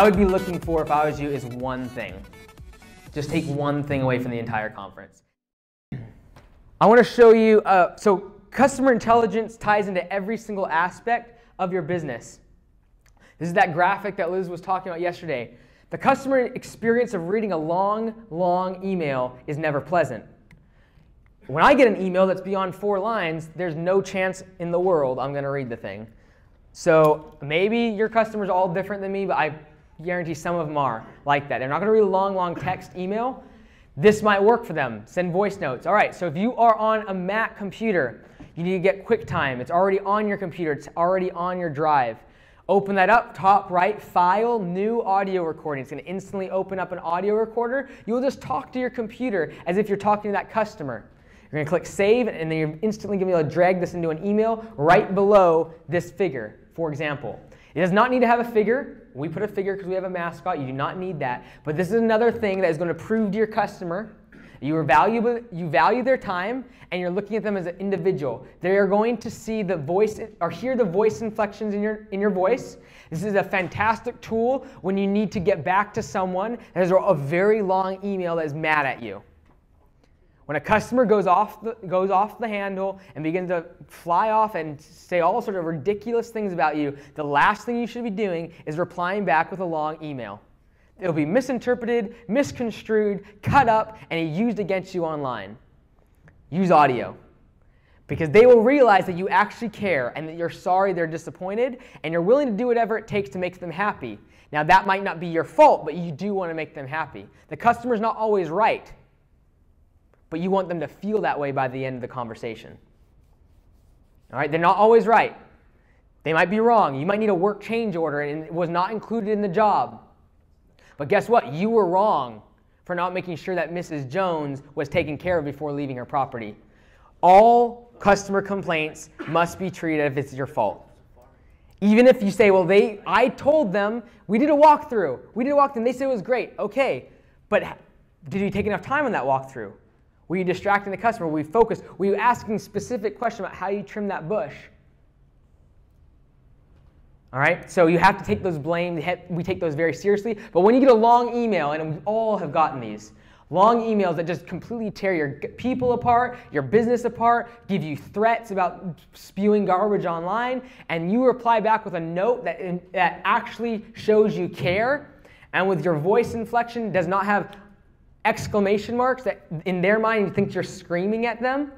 I would be looking for, if I was you, is one thing. Just take one thing away from the entire conference. I want to show you, so customer intelligence ties into every single aspect of your business. This is that graphic that Liz was talking about yesterday. The customer experience of reading a long email is never pleasant. When I get an email that's beyond 4 lines, there's no chance in the world I'm going to read the thing. So maybe your customers are all different than me, but I guarantee some of them are like that. They're not going to read a long text email. This might work for them. Send voice notes. All right, so if you are on a Mac computer, you need to get QuickTime. It's already on your computer. It's already on your drive. Open that up, top right, File, New Audio Recording. It's going to instantly open up an audio recorder. You'll just talk to your computer as if you're talking to that customer. You're going to click Save, and then you're instantly going to be able to drag this into an email right below this figure, for example. It does not need to have a figure. We put a figure because we have a mascot. You do not need that. But this is another thing that is going to prove to your customer you value their time, and you're looking at them as an individual. They are going to see the voice or hear the voice inflections in your voice. This is a fantastic tool when you need to get back to someone that has a very long email that is mad at you. When a customer goes off the handle and begins to fly off and say all sorts of ridiculous things about you, the last thing you should be doing is replying back with a long email. It'll be misinterpreted, misconstrued, cut up, and used against you online. Use audio. Because they will realize that you actually care and that you're sorry they're disappointed, and you're willing to do whatever it takes to make them happy. Now, that might not be your fault, but you do want to make them happy. The customer's not always right, but you want them to feel that way by the end of the conversation. All right? They're not always right. They might be wrong. You might need a work change order, and it was not included in the job. But guess what? You were wrong for not making sure that Mrs. Jones was taken care of before leaving her property. All customer complaints must be treated if it's your fault. Even if you say, well, I told them, we did a walkthrough. And they said it was great. Okay, but did you take enough time on that walkthrough? Were you distracting the customer? Were you focused? Were you asking specific questions about how you trim that bush? All right, so you have to take those blame. We take those very seriously. But when you get a long email, and we all have gotten these, long emails that just completely tear your people apart, your business apart, give you threats about spewing garbage online, and you reply back with a note that actually shows you care, and with your voice inflection does not have exclamation marks that in their mind you think you're screaming at them,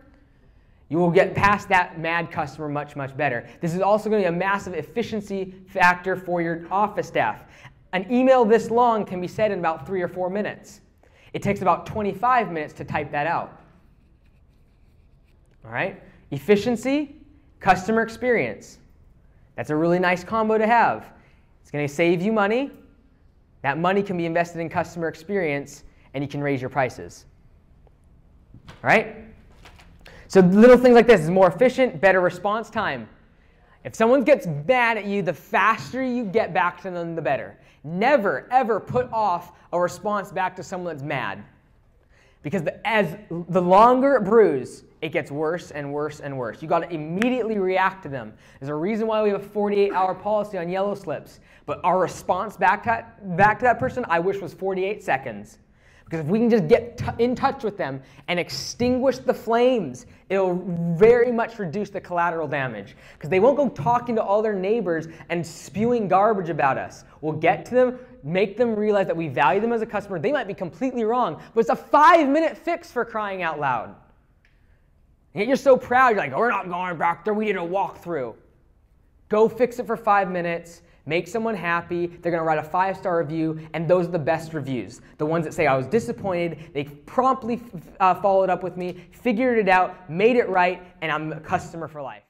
you will get past that mad customer much better. This is also going to be a massive efficiency factor for your office staff. An email this long can be said in about 3 or 4 minutes. It takes about 25 minutes to type that out. All right? Efficiency, customer experience. That's a really nice combo to have. It's going to save you money. That money can be invested in customer experience, and you can raise your prices. All right? So little things like this is more efficient, better response time. If someone gets mad at you, the faster you get back to them, the better. Never, ever put off a response back to someone that's mad. Because as the longer it brews, it gets worse and worse and worse. You've got to immediately react to them. There's a reason why we have a 48-hour policy on yellow slips. But our response back to that person, I wish, was 48 seconds. Because if we can just get in touch with them and extinguish the flames, it'll very much reduce the collateral damage. Because they won't go talking to all their neighbors and spewing garbage about us. We'll get to them, make them realize that we value them as a customer. They might be completely wrong, but it's a 5-minute fix for crying out loud. And yet you're so proud, you're like, oh, we're not going back there, we did a walkthrough. Go fix it for 5 minutes. Make someone happy, they're going to write a 5-star review, and those are the best reviews. The ones that say, I was disappointed, they promptly followed up with me, figured it out, made it right, and I'm a customer for life.